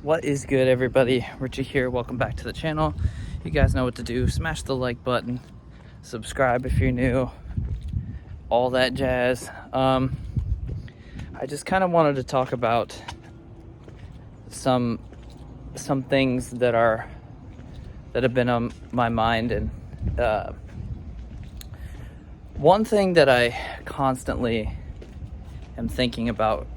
What is good, everybody? Richie here. Welcome back to the channel. You guys know what to do. Smash the like button, subscribe if you're new, all that jazz. I just kind of wanted to talk about some things that have been on my mind, and one thing that I constantly am thinking about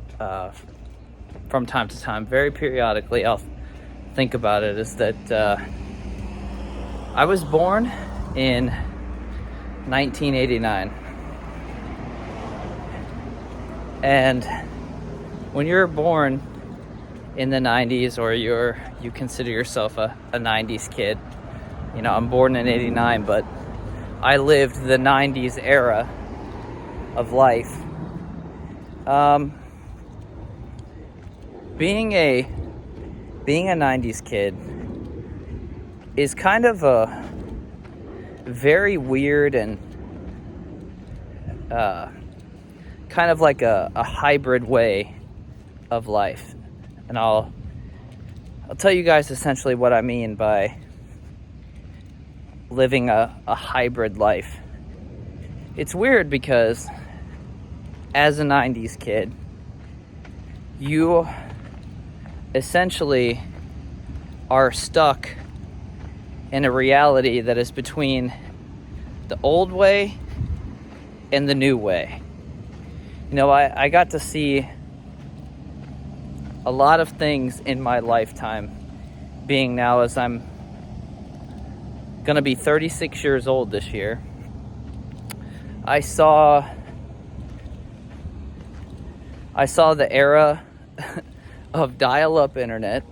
from time to time, very periodically, I'll think about it, is that I was born in 1989. And when you're born in the 90s, or you consider yourself a 90s kid, you know, I'm born in 89, but I lived the 90s era of life. Being a 90s kid is kind of a very weird and kind of like a hybrid way of life. And I'll tell you guys essentially what I mean by living a hybrid life. It's weird because as a 90s kid, you essentially are stuck in a reality that is between the old way and the new way. You know, I got to see a lot of things in my lifetime, being now, as I'm gonna be 36 years old this year. I saw the era of dial-up internet.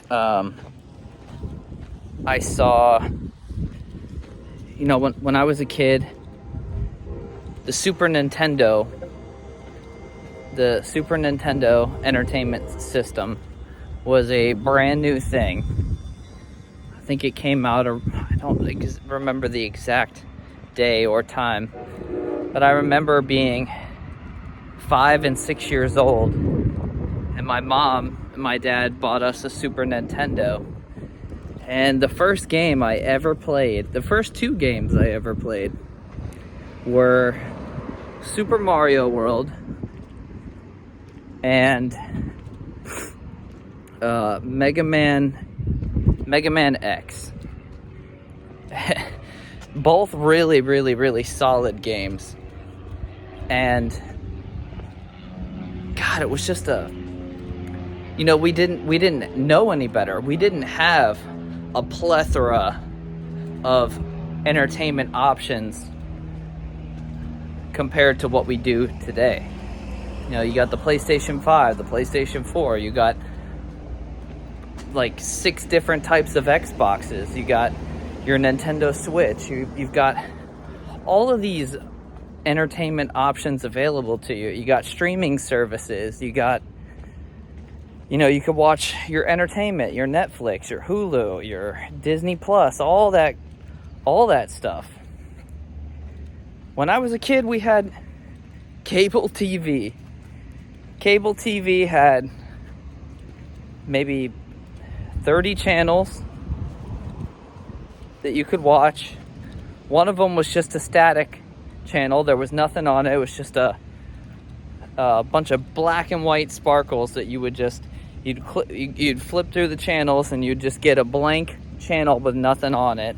I saw, you know, when I was a kid, the Super Nintendo Entertainment System was a brand new thing. I think it came out, I don't remember the exact day or time, but I remember being 5 and 6 years old, and my mom and my dad bought us a Super Nintendo. And the first game I ever played, the first two games I ever played, were Super Mario World and Mega Man X. Both really, really, really solid games. And God, it was just you know, we didn't know any better. We didn't have a plethora of entertainment options compared to what we do today. You know, you got the PlayStation 5, the PlayStation 4, you got like 6 different types of Xboxes, you got your Nintendo Switch, you've got all of these entertainment options available to you. You got streaming services, you got, you know, you could watch your entertainment, your Netflix, your Hulu, your Disney Plus, all that stuff. When I was a kid, we had cable TV. Cable TV had maybe 30 channels that you could watch. One of them was just a static channel. There was nothing on it. It was just a bunch of black and white sparkles that you would just, you'd flip through the channels and you'd just get a blank channel with nothing on it.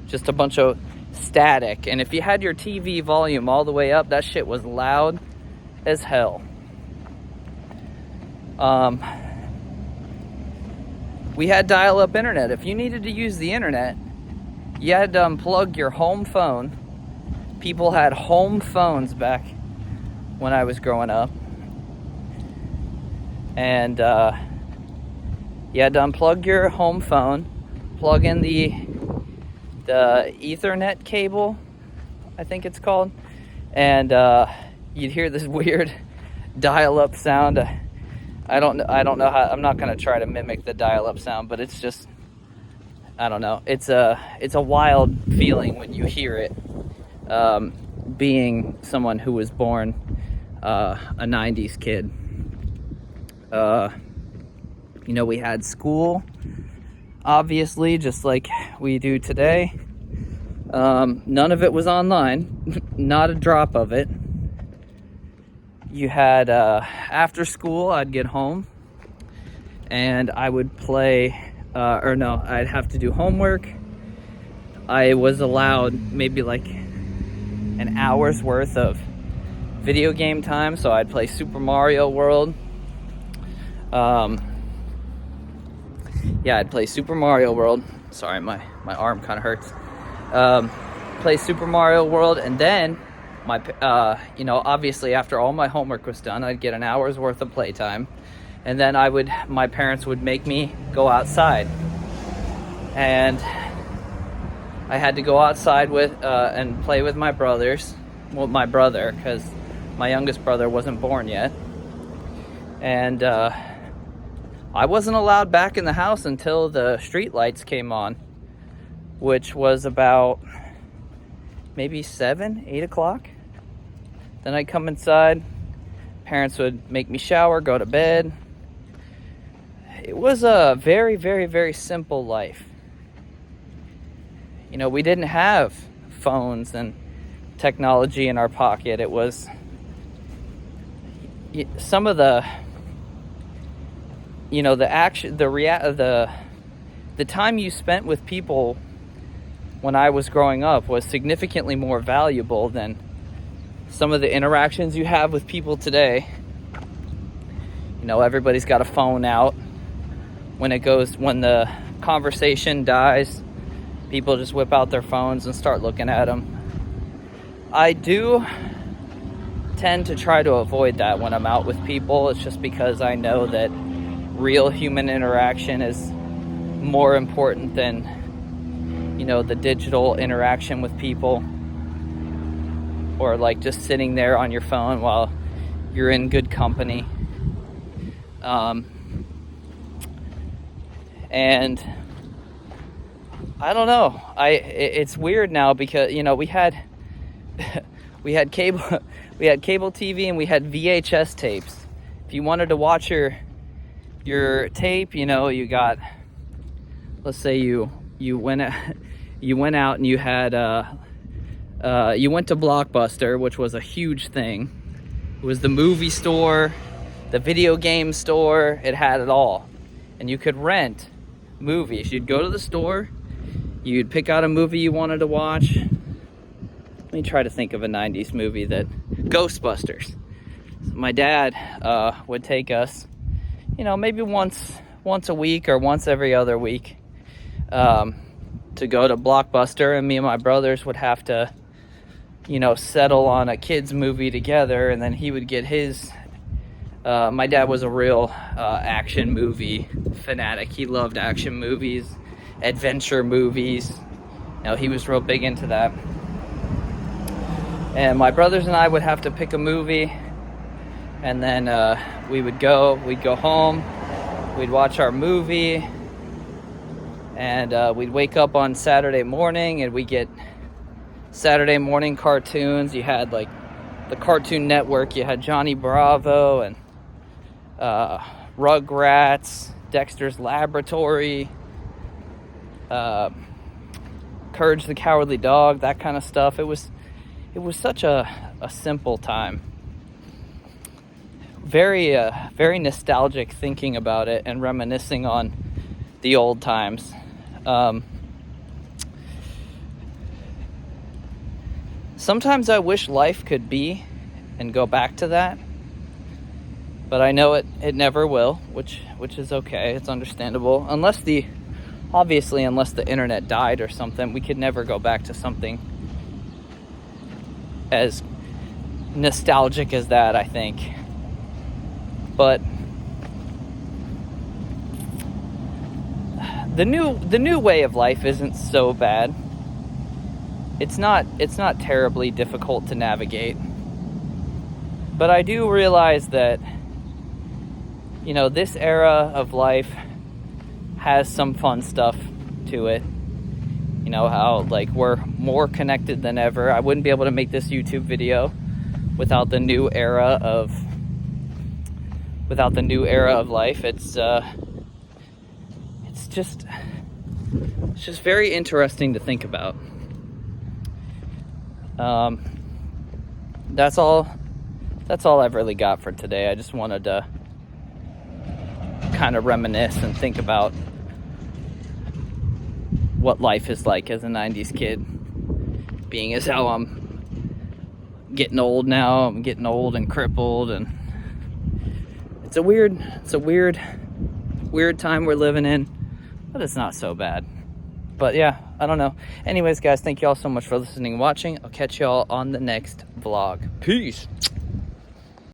Just a bunch of static. And if you had your TV volume all the way up, that shit was loud as hell. We had dial-up internet. If you needed to use the internet, you had to unplug your home phone. People had home phones back when I was growing up. And you had to unplug your home phone, plug in the Ethernet cable, I think it's called, and you'd hear this weird dial-up sound. I don't know how. I'm not gonna try to mimic the dial-up sound, but it's just, I don't know. It's a wild feeling when you hear it. Being someone who was born a 90s kid. You know, we had school, obviously, just like we do today. None of it was online, not a drop of it. You had, after school, I'd get home and I would play, I'd have to do homework. I was allowed maybe like an hour's worth of video game time, so I'd play Super Mario World. I'd play Super Mario World. Sorry, my arm kind of hurts. Play Super Mario World, and then obviously after all my homework was done, I'd get an hour's worth of playtime, and then my parents would make me go outside, and I had to go outside and play with my brothers. Well, my brother, because my youngest brother wasn't born yet, and I wasn't allowed back in the house until the street lights came on, which was about maybe 8 o'clock. Then I'd come inside, parents would make me shower, go to bed. It was a very, very, very simple life. You know, we didn't have phones and technology in our pocket. It was some of the time you spent with people when I was growing up was significantly more valuable than some of the interactions you have with people today. You know, everybody's got a phone out. When the conversation dies, people just whip out their phones and start looking at them. I do tend to try to avoid that when I'm out with people. It's just because I know that real human interaction is more important than, you know, the digital interaction with people, or like just sitting there on your phone while you're in good company. And I don't know. It's weird now because, you know, we had cable TV and we had VHS tapes. If you wanted to watch your tape, you know, you got, let's say you went out and you had you went to Blockbuster, which was a huge thing. It was the movie store, the video game store. It had it all, and you could rent movies. You'd go to the store, you'd pick out a movie you wanted to watch. Let me try to think of a 90s movie Ghostbusters. My dad would take us, you know, maybe once a week or once every other week, to go to Blockbuster, and me and my brothers would have to, you know, settle on a kid's movie together, and then he would get his. My dad was a real action movie fanatic. He loved action movies, adventure movies. You know, he was real big into that. And my brothers and I would have to pick a movie, and then we'd go home, we'd watch our movie, and we'd wake up on Saturday morning, and we get Saturday morning cartoons. You had like the Cartoon Network, you had Johnny Bravo and Rugrats, Dexter's Laboratory, Courage the Cowardly Dog, that kind of stuff. It was such a simple time. Very very nostalgic thinking about it and reminiscing on the old times. Sometimes I wish life could be and go back to that, but I know it never will, which is okay. It's understandable. Unless the internet died or something, we could never go back to something as nostalgic as that, I think. But the new way of life isn't so bad. It's not terribly difficult to navigate. But I do realize that, you know, this era of life has some fun stuff to it. You know, how like we're more connected than ever. I wouldn't be able to make this YouTube video without the new era of life. It's just very interesting to think about. That's all I've really got for today. I just wanted to kind of reminisce and think about what life is like as a 90s kid, being as how I'm getting old now. I'm getting old and crippled, and it's a weird time we're living in, but it's not so bad. But yeah, I don't know. Anyways, guys, thank you all so much for listening and watching. I'll catch y'all on the next vlog. Peace.